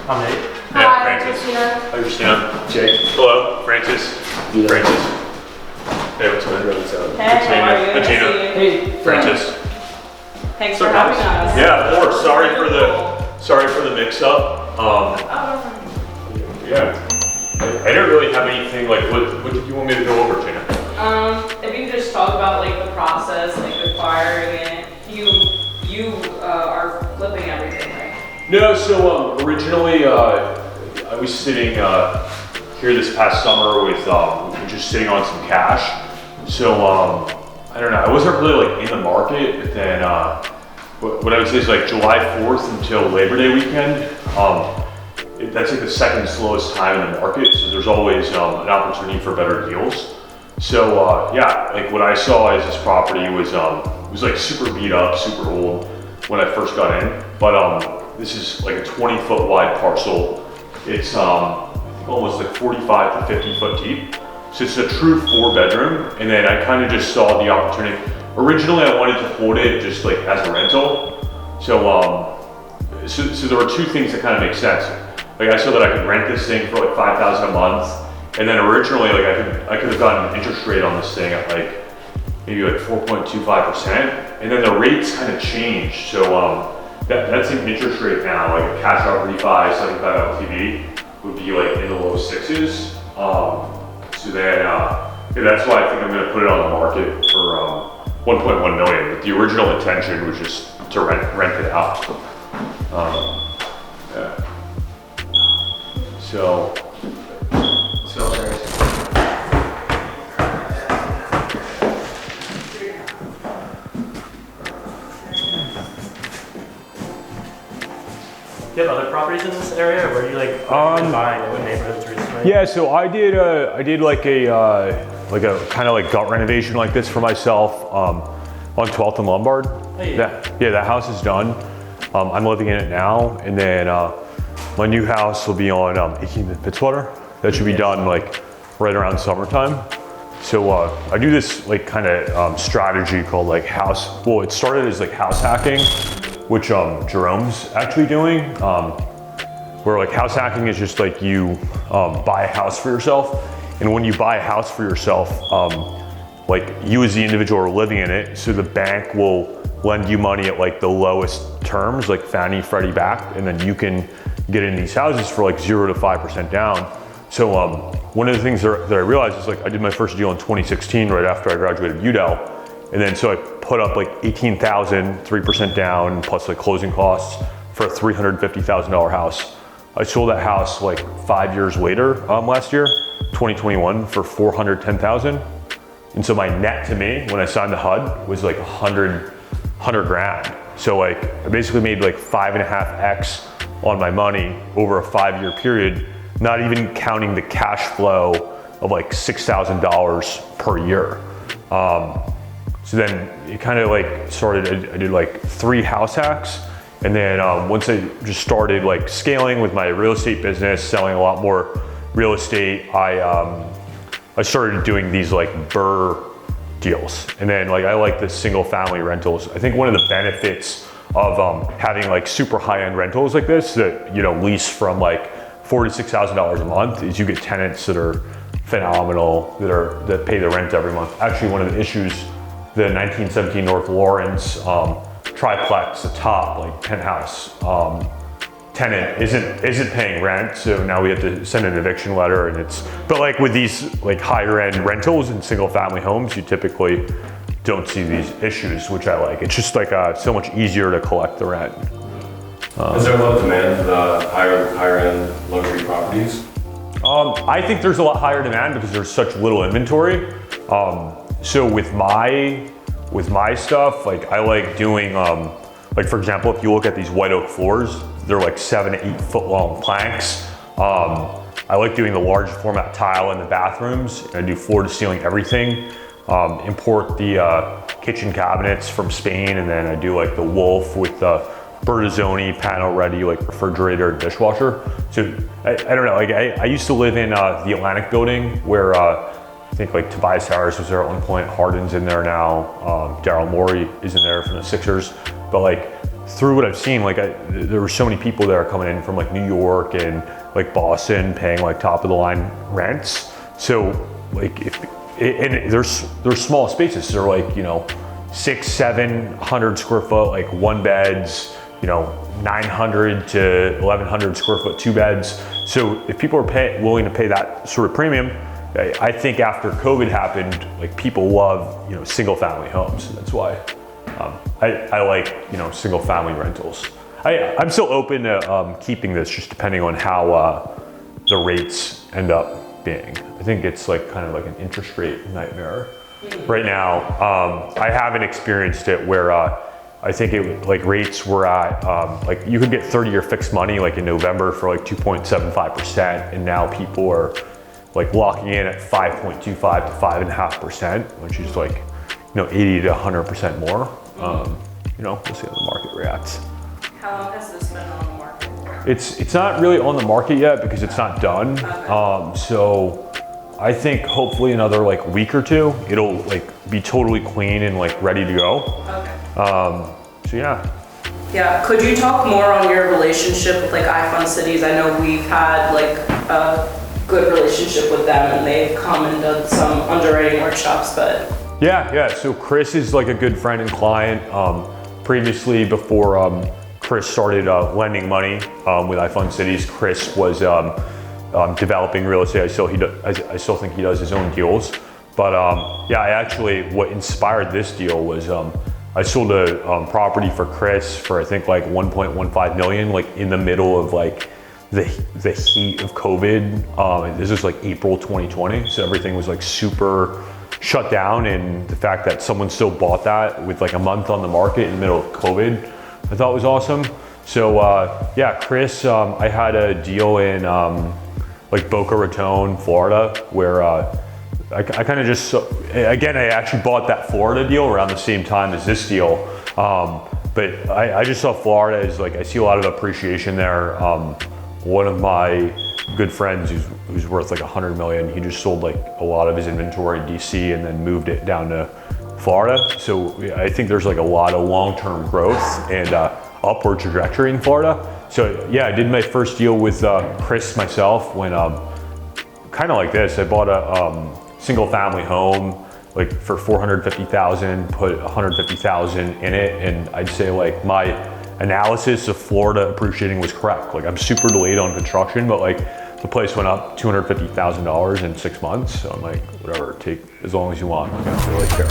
I'm Nate. Yeah, Hi, Francis. Christina. Hi, Christina. Jake. Hello, Francis. Yeah. Francis. Hey, what's up? Hey, how are you? Nice to Regina. see you. Hey, Francis. Thanks for having us. Yeah, of course. Sorry for the mix-up. Yeah. I didn't really have anything like. What did you want me to go over, Gina? If you could just talk about like the process, like acquiring it. You are flipping everything, right? No, so originally I was sitting here this past summer with just sitting on some cash. So I don't know, I wasn't really like in the market, but then what I would say is like July 4th until Labor Day weekend, that's like the second slowest time in the market. So there's always an opportunity for better deals. So yeah, like what I saw as this property was it was like super beat up, super old when I first got in. But this is like a 20-foot wide parcel. It's I think almost like 45 to 50 foot deep. So it's a true 4-bedroom. And then I kind of just saw the opportunity. Originally I wanted to hold it just like as a rental. So so there were two things that kind of make sense. Like I saw that I could rent this thing for like $5,000 a month. And then originally, like I could have gotten an interest rate on this thing at like maybe like 4.25%, and then the rates kind of changed. So that's an interest rate now, like a cash out refi, 75 LTV would be like in the low 6s. So then yeah, that's why I think I'm going to put it on the market for 1.1 million. But the original intention was just to rent it out. Yeah. So. Do you have other properties in this area, or were you like buying in what neighborhoods recently? Yeah, so I did like a kind of like gut renovation like this for myself on 12th and Lombard. Oh, yeah. That house is done. I'm living in it now, and then my new house will be on 18th and Fitzwater. That should be done like right around summertime. So I do this like kind of strategy called like it started as like house hacking, which Jerome's actually doing, where like house hacking is just like you buy a house for yourself. And when you buy a house for yourself, like you as the individual are living in it, so the bank will lend you money at like the lowest terms, like Fannie, Freddie backed, and then you can get in these houses for like 0 to 5% down. So one of the things that I realized is like I did my first deal in 2016 right after I graduated UDEL. And then so I put up like 18,000, 3% down, plus like closing costs for a $350,000 house. I sold that house like 5 years later last year, 2021, for 410,000. And so my net to me when I signed the HUD was like 100 grand. So like I basically made like 5.5x on my money over a 5-year period, not even counting the cash flow of like $6,000 per year. So then it kind of like started, I did like 3 house hacks. And then once I just started like scaling with my real estate business, selling a lot more real estate, I started doing these like BRRRR deals. And then like I like the single family rentals. I think one of the benefits of having like super high-end rentals like this that, you know, lease from like $4,000 to $6,000 a month is you get tenants that are phenomenal, that pay the rent every month. Actually, one of the issues, the 1917 North Lawrence triplex, the top like penthouse tenant isn't paying rent, so now we have to send an eviction letter, and but like with these like higher end rentals and single family homes, you typically don't see these issues, which I like. It's just like so much easier to collect the rent. Is there a lot of demand for the higher end luxury properties? I think there's a lot higher demand because there's such little inventory. So with my stuff, like I like doing, like for example, if you look at these white oak floors, they're like 7 to 8 foot long planks. I like doing the large format tile in the bathrooms. I do floor to ceiling everything. Import the kitchen cabinets from Spain, and then I do like the Wolf with the Bertazzoni panel ready, like refrigerator and dishwasher. So I don't know, like I used to live in the Atlantic building where I think like Tobias Harris was there at one point, Harden's in there now, Daryl Morey is in there from the Sixers. But like through what I've seen, like there were so many people that are coming in from like New York and like Boston paying like top of the line rents. So like and there's small spaces. They're like, you know, 600-700 square foot, like one beds, you know, 900 to 1100 square foot two beds. So if people are willing to pay that sort of premium, I think after COVID happened, like people love, you know, single family homes. That's why I like, you know, single family rentals. I'm still open to keeping this, just depending on how the rates end up being. I think it's like kind of like an interest rate nightmare right now. I haven't experienced it where I think like rates were at, like you could get 30-year fixed money like in November for like 2.75%, and now people are like locking in at 5.25 to 5.5%, which is like, you know, 80 to 100% more. You know, we'll see how the market reacts. How long has this been on the market for? It's not really on the market yet because it's not done. Okay. So I think hopefully another like week or two, it'll like be totally clean and like ready to go. Okay. So yeah. Yeah, could you talk more on your relationship with like iFund Cities? I know we've had like a good relationship with them and they've come and done some underwriting workshops, but. Yeah. So Chris is like a good friend and client. Previously, before Chris started lending money with iFund Cities, Chris was developing real estate. I still think he does his own deals. But yeah, what inspired this deal was I sold a property for Chris for I think like 1.15 million, like in the middle of like the heat of COVID. This is like April 2020, so everything was like super shut down, and the fact that someone still bought that with like a month on the market in the middle of COVID, I thought was awesome. So yeah, Chris, I had a deal in like Boca Raton, Florida, where I kind of just, again, I actually bought that Florida deal around the same time as this deal. But I just saw Florida as like, I see a lot of appreciation there. One of my good friends who's worth like 100 million, he just sold like a lot of his inventory in DC and then moved it down to Florida. So yeah, I think there's like a lot of long-term growth and upward trajectory in Florida. So yeah, I did my first deal with Chris myself when kind of like this. I bought a single family home like for 450,000, put 150,000 in it, and I'd say like my analysis of Florida appreciating was correct. Like I'm super delayed on construction, but like the place went up $250,000 in 6 months. So I'm like, whatever, take as long as you want. Like, I don't really care.